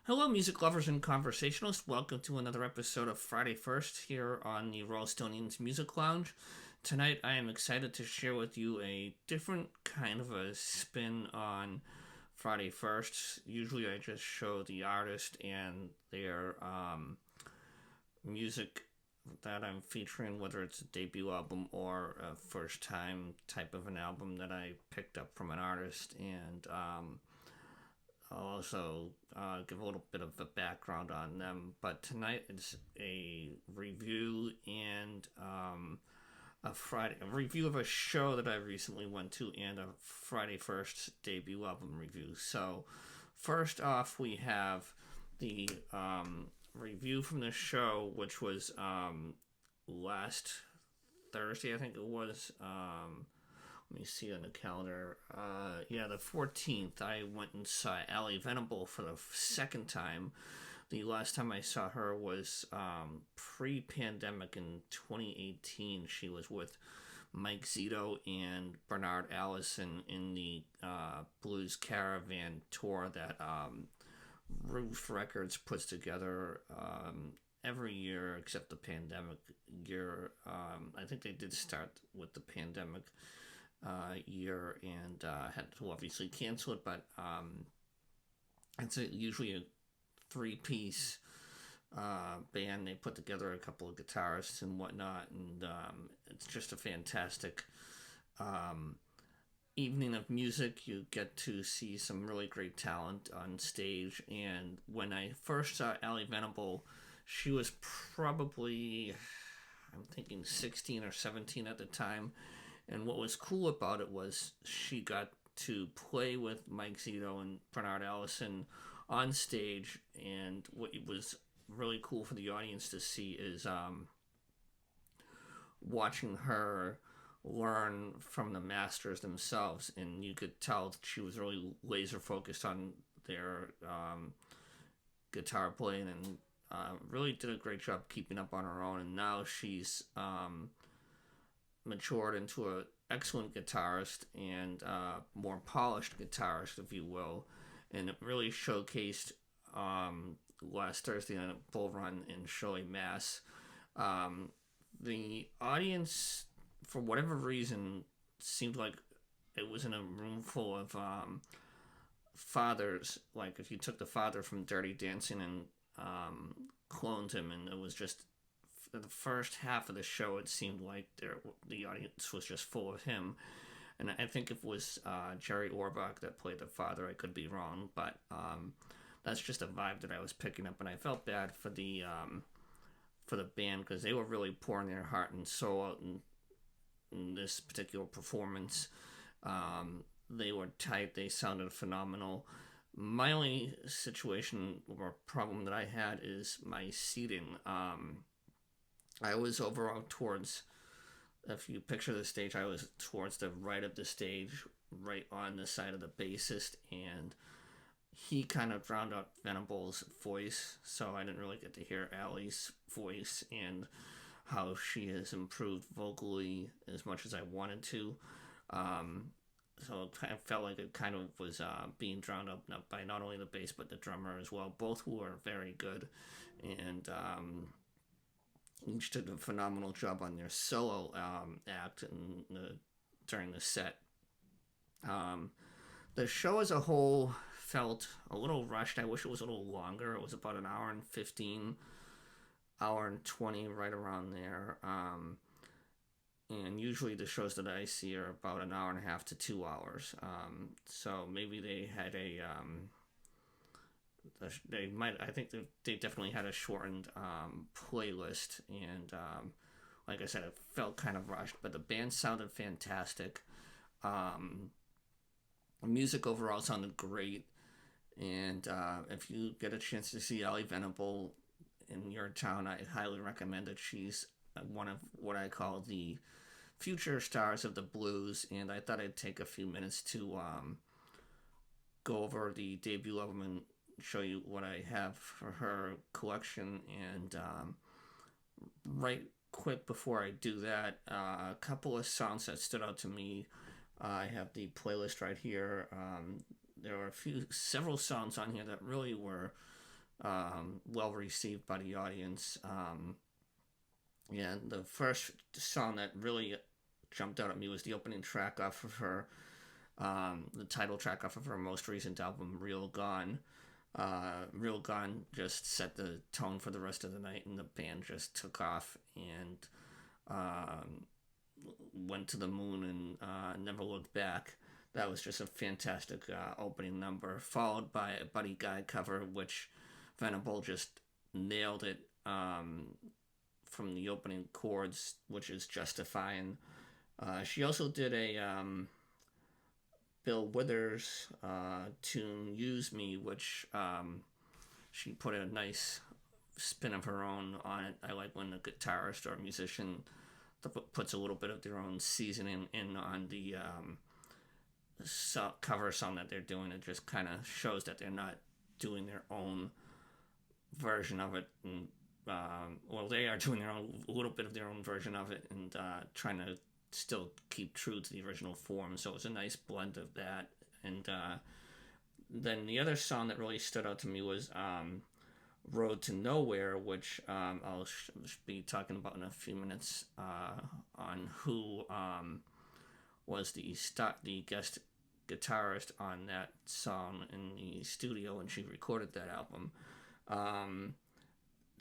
Hello, music lovers and conversationalists. Welcome to another episode of Friday First here on the Rollstonians Music Lounge. Tonight, I am excited to share with you a different kind of a spin on Friday First. Usually, I just show the artist and their music that I'm featuring, whether it's a debut album or a first time type of an album that I picked up from an artist. And I'll also give a little bit of a background on them. But tonight it's a review and a review of a show that I recently went to and a Friday First debut album review. So first off, we have the review from the show, which was last Thursday, I think it was. Let me see on the calendar. Yeah, the 14th, I went and saw Venable for the second time. The last time I saw her was pre pandemic in 2018. She was with Mike Zito and Bernard Allison in the Blues Caravan tour that Roof Records puts together every year except the pandemic year. I think they did start with the pandemic year and had to obviously cancel it, but it's usually a three-piece band. They put together a couple of guitarists and whatnot, and it's just a fantastic evening of music. You get to see some really great talent on stage, and when I first saw Venable, she was probably, I'm thinking 16 or 17 at the time. And what was cool about it was she got to play with Mike Zito and Bernard Allison on stage. And what was really cool for the audience to see is watching her learn from the masters themselves. And you could tell she was really laser focused on their guitar playing and really did a great job keeping up on her own. And now she's matured into an excellent guitarist and more polished guitarist, if you will. And it really showcased last Thursday night at Bull Run in Shirley, Mass. The audience, for whatever reason, seemed like it was in a room full of fathers. Like if you took the father from Dirty Dancing and cloned him, and it was just the first half of the show, it seemed like the audience was just full of him. And I think it was Jerry Orbach that played the father. I could be wrong, but that's just a vibe that I was picking up, and I felt bad for the band because they were really pouring their heart and soul out in this particular performance. They were tight. They sounded phenomenal. My only situation or problem that I had is my seating. I was over towards, if you picture the stage, I was towards the right of the stage, right on the side of the bassist, and he kind of drowned out Venable's voice, so I didn't really get to hear Allie's voice and how she has improved vocally as much as I wanted to. So it kind of felt like it kind of was being drowned out by not only the bass but the drummer as well, both who are very good, and each did a phenomenal job on their solo act during the set. The show as a whole felt a little rushed. I wish it was a little longer. It was about an hour and 15, hour and 20, right around there. And usually the shows that I see are about an hour and a half to 2 hours. So maybe they had they might. I think they definitely had a shortened playlist, and like I said, it felt kind of rushed. But the band sounded fantastic. The music overall sounded great, and if you get a chance to see Ellie Venable in your town, I highly recommend it. She's one of what I call the future stars of the blues, and I thought I'd take a few minutes to go over the debut album and show you what I have for her collection. And right quick before I do that, a couple of songs that stood out to me. I have the playlist right here. There were several songs on here that really were well received by the audience. Yeah, the first song that really jumped out at me was the opening track off of her, the title track off of her most recent album, Real Gone. Real Gone just set the tone for the rest of the night, and the band just took off and um, went to the moon and never looked back. That was just a fantastic opening number, followed by a Buddy Guy cover, which Venable just nailed it from the opening chords, which is Justifying. She also did a Bill Withers tune, Use Me, which she put a nice spin of her own on it. I like when a guitarist or a musician puts a little bit of their own seasoning in on the cover song that they're doing. It just kind of shows that they're not doing their own version of it, and well, they are doing their own, a little bit of their own version of it, and trying to still keep true to the original form. So it was a nice blend of that. And then the other song that really stood out to me was Road to Nowhere, which I'll be talking about in a few minutes, on who was the guest guitarist on that song in the studio when she recorded that album.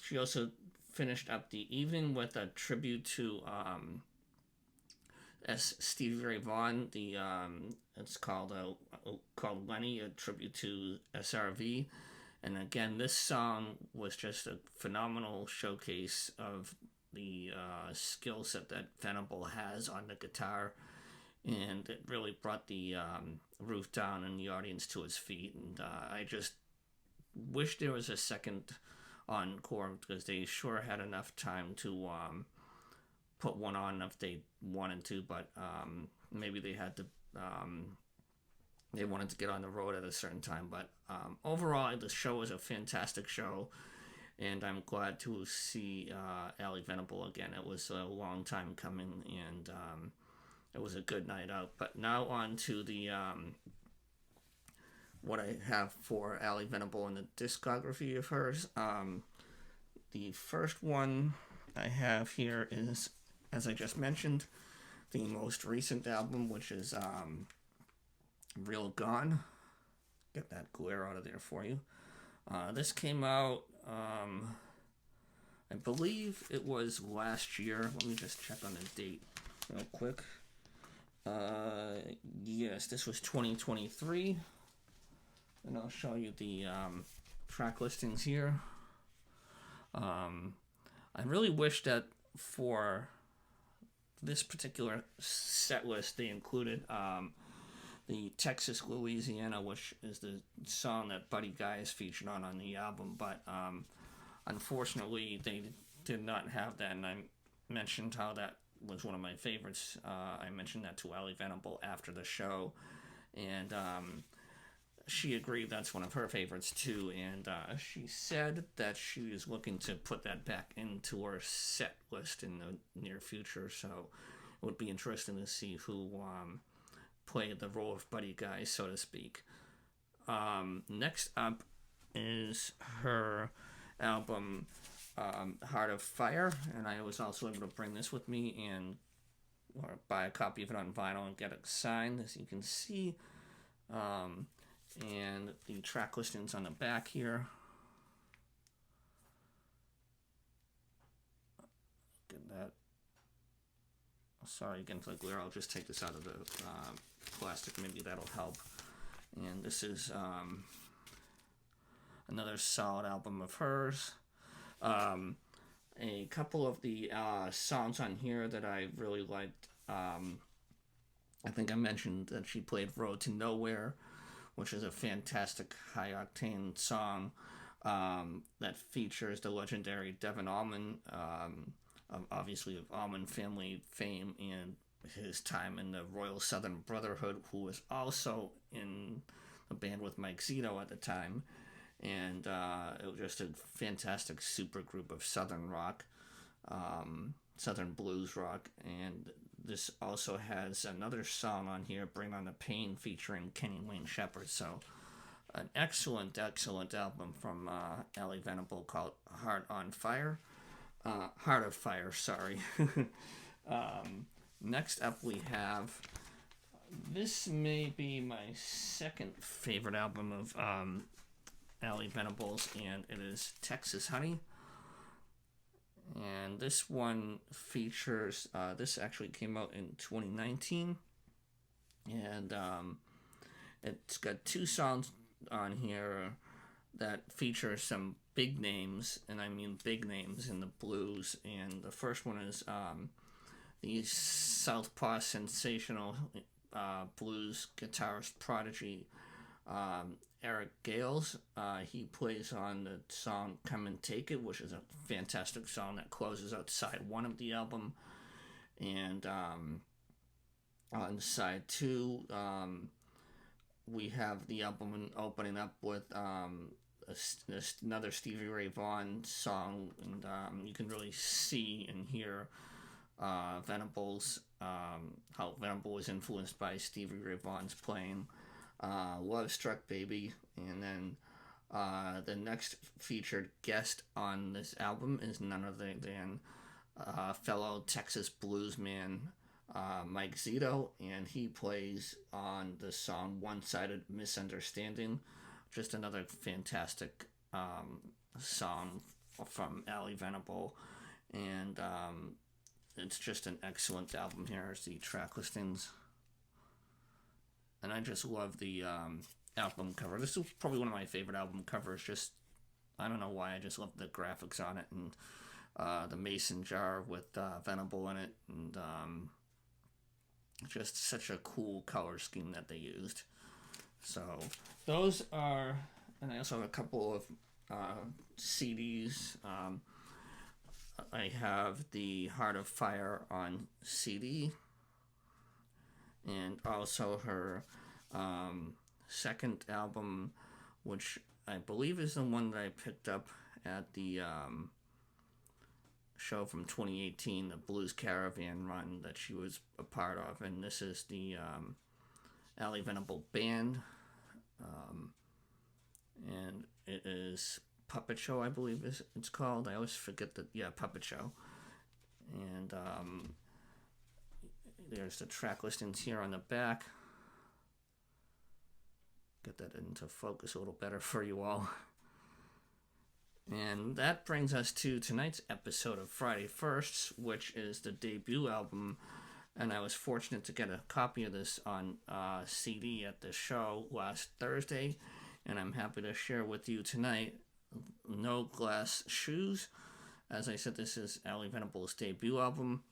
She also finished up the evening with a tribute to Stevie Ray Vaughan. It's called Lenny, a tribute to SRV. And again, this song was just a phenomenal showcase of the skill set that Venable has on the guitar, and it really brought the roof down and the audience to its feet. And I just wish there was a second encore, because they sure had enough time to put one on if they wanted to, but maybe they had to they wanted to get on the road at a certain time. But overall, the show was a fantastic show, and I'm glad to see Allie Venable again. It was a long time coming, and it was a good night out. But now on to the what I have for Allie Venable in the discography of hers. The first one I have here is, as I just mentioned, the most recent album, which is Real Gone. Get that glare out of there for you. This came out, I believe it was last year. Let me just check on the date real quick. Yes, this was 2023. And I'll show you the track listings here. I really wish that for this particular set list they included the Texas Louisiana, which is the song that Buddy Guy is featured on the album, but unfortunately they did not have that, and I mentioned how that was one of my favorites. I mentioned that to Allie Venable after the show, and she agreed that's one of her favorites too, and she said that she is looking to put that back into her set list in the near future, so it would be interesting to see who played the role of Buddy Guy, so to speak. Next up is her album Heart of Fire, and I was also able to bring this with me and buy a copy of it on vinyl and get it signed, as you can see. And the track listings on the back here. Get that. Sorry again for the glare. I'll just take this out of the plastic. Maybe that'll help. And this is another solid album of hers. A couple of the songs on here that I really liked. I think I mentioned that she played Road to Nowhere, which is a fantastic high-octane song that features the legendary Devin Allman, obviously of Allman family fame and his time in the Royal Southern Brotherhood, who was also in a band with Mike Zito at the time. And it was just a fantastic super group of Southern rock, Southern blues rock. And this also has another song on here, Bring on the Pain, featuring Kenny Wayne Shepherd. So an excellent, excellent album from Ellie Venable called Heart of Fire, sorry. Next up we have, this may be my second favorite album of Ellie Venable's, and it is Texas Honey. And this one features, this actually came out in 2019, and it's got two songs on here that feature some big names, and I mean big names in the blues. And the first one is the Southpaw sensational blues guitarist prodigy Eric Gales. He plays on the song Come and Take It, which is a fantastic song that closes out side one of the album. And on side two, we have the album opening up with another Stevie Ray Vaughan song, and you can really see and hear Venable's, how Venable was influenced by Stevie Ray Vaughan's playing. Love Struck Baby, and then the next featured guest on this album is none other than fellow Texas bluesman Mike Zito, and he plays on the song One-Sided Misunderstanding. Just another fantastic song from Ellie Venable, and it's just an excellent album. Here's the track listings. And I just love the album cover. This is probably one of my favorite album covers. Just, I don't know why, I just love the graphics on it, and the mason jar with Venable in it, and just such a cool color scheme that they used. So those are, and I also have a couple of CDs. I have the Heart of Fire on CD, and also her second album, which I believe is the one that I picked up at the show from 2018, the Blues Caravan run that she was a part of. And this is the Ellie Venable Band, and it is Puppet Show, I believe it's called. I always forget that. Yeah, Puppet Show. And there's the track listings here on the back. Get that into focus a little better for you all. And that brings us to tonight's episode of Friday Firsts, which is the debut album. And I was fortunate to get a copy of this on CD at the show last Thursday. And I'm happy to share with you tonight No Glass Shoes. As I said, this is Ellie Venable's debut album.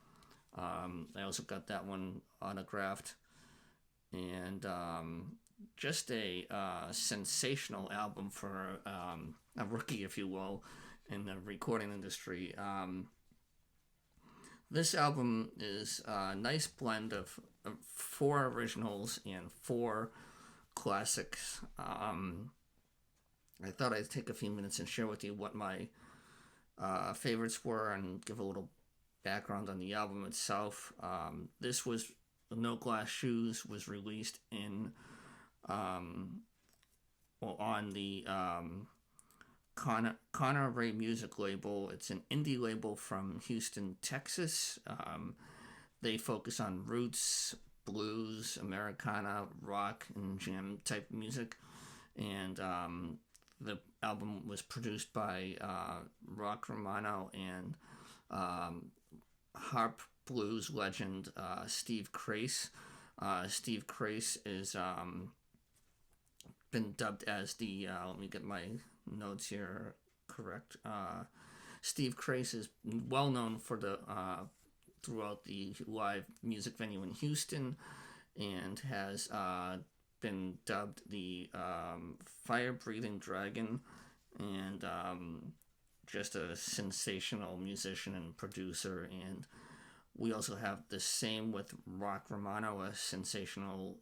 I also got that one autographed. And just a sensational album for a rookie, if you will, in the recording industry. This album is a nice blend of 4 originals and 4 classics. I thought I'd take a few minutes and share with you what my favorites were and give a little background on the album itself. This was No Glass Shoes was released in on the Connor Ray Music label. It's an indie label from Houston, Texas. They focus on roots, blues, Americana, rock, and jam type music. And the album was produced by Rock Romano and harp blues legend Steve Crace. Steve Crace is been dubbed as the let me get my notes here correct. Steve Crace is well known for the throughout the live music venue in Houston, and has been dubbed the fire-breathing dragon, and just a sensational musician and producer. And we also have the same with Rock Romano, a sensational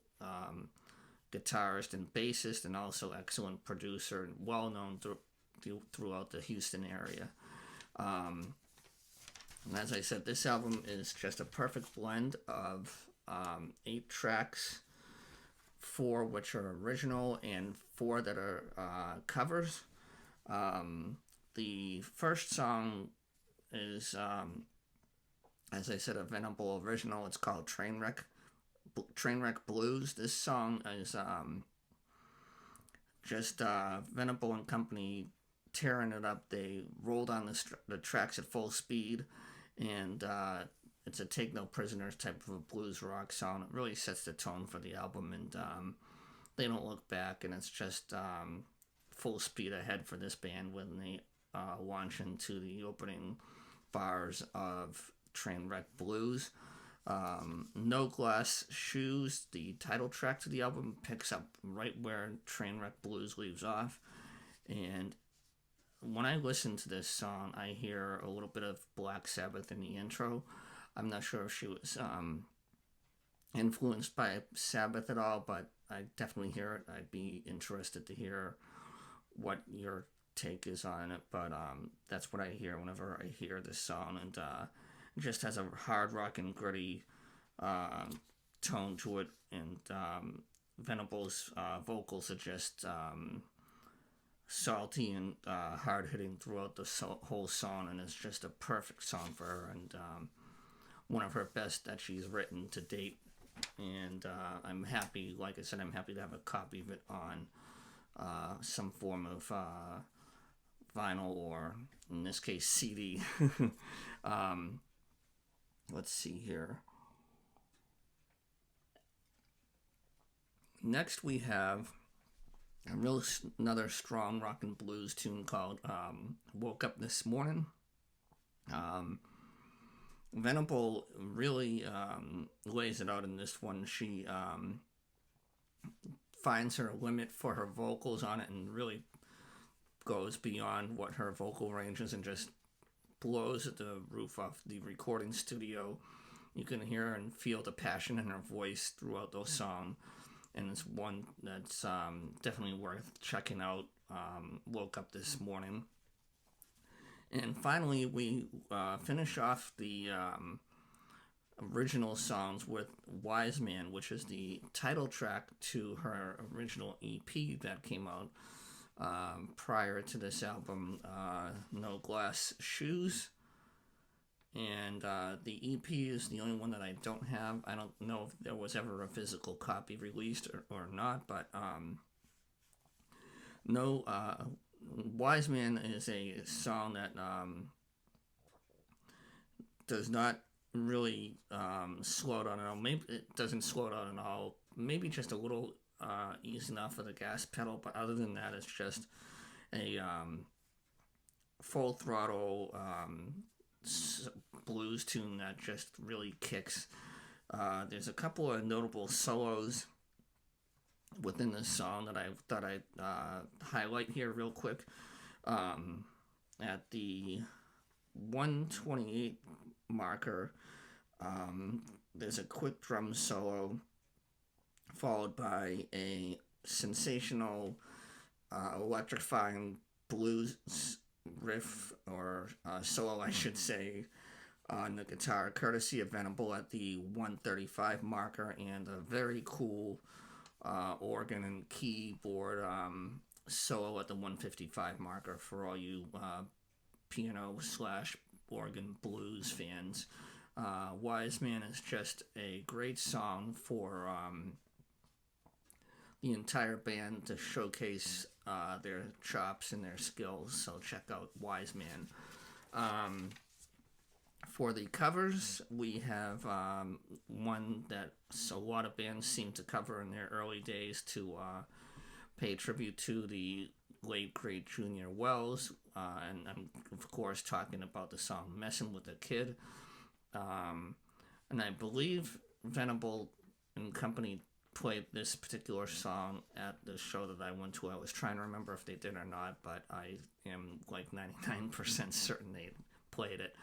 guitarist and bassist, and also excellent producer and well known throughout the Houston area. And as I said, this album is just a perfect blend of 8 tracks 4 which are original and 4 that are covers. The first song is, as I said, a Venable original. It's called Trainwreck Blues. This song is just Venable and company tearing it up. They rolled on the tracks at full speed, and it's a take no prisoners type of a blues rock song. It really sets the tone for the album, and they don't look back, and it's just full speed ahead for this band when they launch into the opening bars of Trainwreck Blues. No Glass Shoes, the title track to the album, picks up right where Trainwreck Blues leaves off, and when I listen to this song, I hear a little bit of Black Sabbath in the intro. I'm not sure if she was influenced by Sabbath at all, but I definitely hear it. I'd be interested to hear what your take is on it, but that's what I hear whenever I hear this song, and it just has a hard rock and gritty tone to it, and Venable's vocals are just salty and hard-hitting throughout the whole song, and it's just a perfect song for her, and one of her best that she's written to date. And I'm happy, like I said, I'm happy to have a copy of it on some form of vinyl, or in this case CD. Let's see here. Next we have another strong rock and blues tune called Woke Up This Morning. Venable really lays it out in this one. She finds her limit for her vocals on it and really goes beyond what her vocal range is and just blows the roof off the recording studio. You can hear and feel the passion in her voice throughout the song, and it's one that's definitely worth checking out. Woke Up This Morning. And finally, we finish off the original songs with Wise Man, which is the title track to her original EP that came out prior to this album, No Glass Shoes. And the EP is the only one that I don't have. I don't know if there was ever a physical copy released or not, but Wise Man is a song that does not really slow down at all. Maybe it doesn't slow down at all. Maybe just a little easing off of the gas pedal, but other than that, it's just a full throttle blues tune that just really kicks. There's a couple of notable solos within this song that I thought I'd highlight here real quick. At the 128 marker, there's a quick drum solo followed by a sensational electrifying blues riff, or solo I should say, on the guitar, courtesy of Venable at the 135 marker, and a very cool organ and keyboard solo at the 155 marker for all you piano / organ blues fans. Wise Man is just a great song for the entire band to showcase their chops and their skills, so check out Wise Man. For the covers, we have one that a lot of bands seem to cover in their early days to pay tribute to the late great Junior Wells, and I'm of course talking about the song Messin' with a Kid, and I believe Venable and company played this particular song at the show that I went to. I was trying to remember if they did or not, but I am like 99% certain they played it.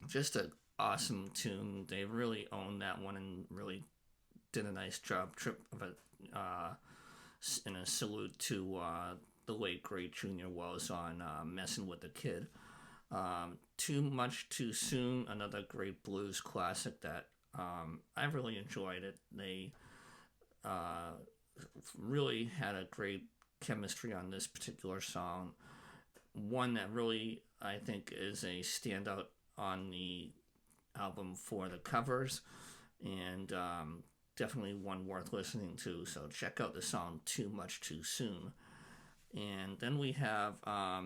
Just an awesome tune. They really owned that one and really did a nice job of it, in a salute to the late great Junior Wells on Messin' with the Kid. Too Much Too Soon, another great blues classic that I really enjoyed it. They really had a great chemistry on this particular song. One that really, I think, is a standout on the album for the covers, and definitely one worth listening to. So check out the song Too Much Too Soon. And then we have a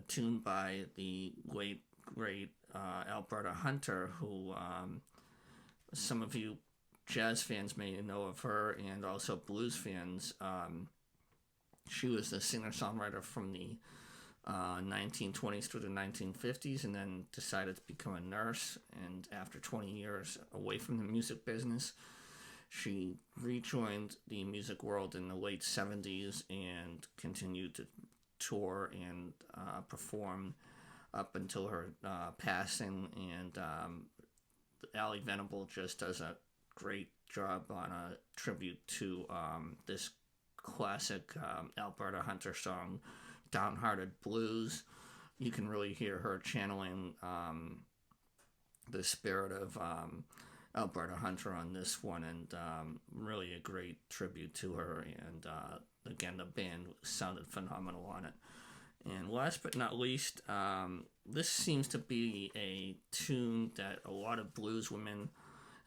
tune by the late, great Alberta Hunter, who some of you jazz fans may know of her, and also blues fans. She was the singer-songwriter from the 1920s through the 1950s, and then decided to become a nurse. And after 20 years away from the music business, she rejoined the music world in the late 70s and continued to tour and perform up until her passing. And Allie Venable just does a great job on a tribute to this classic Alberta Hunter song, Downhearted Blues. You can really hear her channeling the spirit of Alberta Hunter on this one, and really a great tribute to her. And again, the band sounded phenomenal on it. And last but not least, this seems to be a tune that a lot of blues women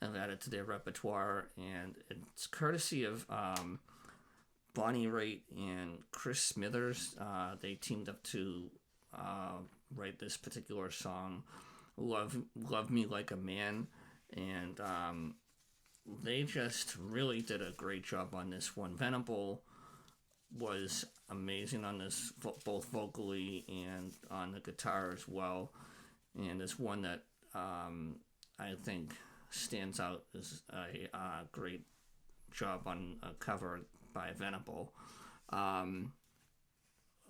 have added to their repertoire, and it's courtesy of Bonnie Raitt and Chris Smithers. They teamed up to write this particular song, Love Me Like a Man, and they just really did a great job on this one. Venable was amazing on this, both vocally and on the guitar as well, and it's one that I think stands out as a great job on a cover by Venable.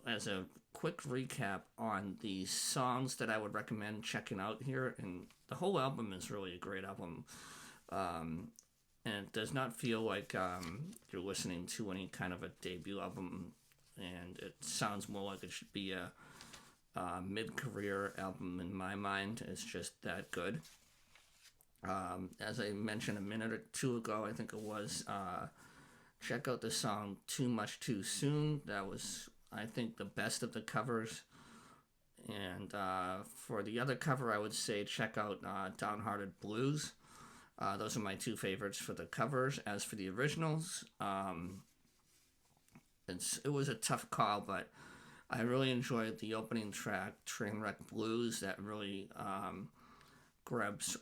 As a quick recap on the songs that I would recommend checking out here, and the whole album is really a great album, and it does not feel like you're listening to any kind of a debut album, and it sounds more like it should be a mid-career album in my mind. It's just that good. As I mentioned a minute or two ago, I think it was, check out the song Too Much Too Soon. That was, I think, the best of the covers. And for the other cover, I would say check out Downhearted Blues. Those are my two favorites for the covers. As for the originals, it was a tough call, but I really enjoyed the opening track, Trainwreck Blues, that really grabs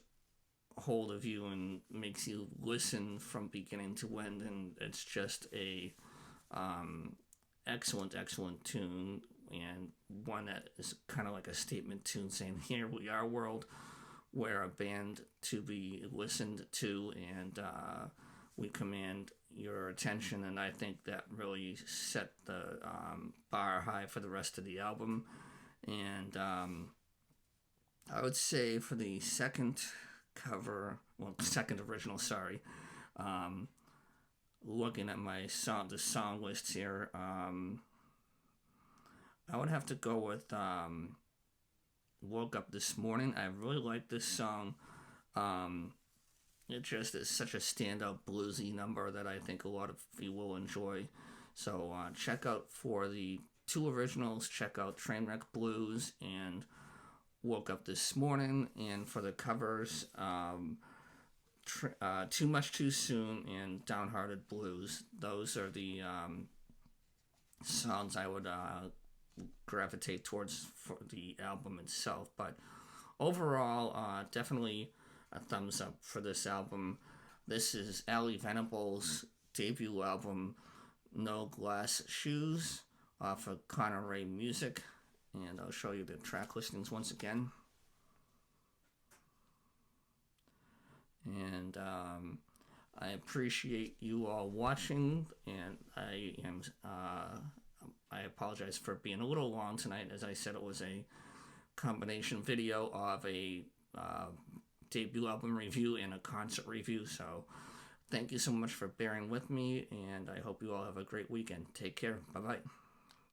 hold of you and makes you listen from beginning to end, and it's just a excellent tune, and one that is kind of like a statement tune saying, here we are, world. We're a band to be listened to, and we command your attention. And I think that really set the bar high for the rest of the album. And I would say for the second original, looking at the song list here, I would have to go with Woke Up This Morning. I really like this song. It just is such a standout bluesy number that I think a lot of you will enjoy. So check out, for the two originals, check out Trainwreck Blues and Woke Up This Morning. And for the covers, Too Much Too Soon and Downhearted Blues. Those are the songs I would gravitate towards for the album itself. But overall, definitely a thumbs up for this album. This is Allie Venable's debut album, No Glass Shoes, off of Connor Ray Music, and I'll show you the track listings once again. And I appreciate you all watching, and I apologize for being a little long tonight. As I said, it was a combination video of a debut album review and a concert review. So thank you so much for bearing with me, and I hope you all have a great weekend. Take care. Bye-bye.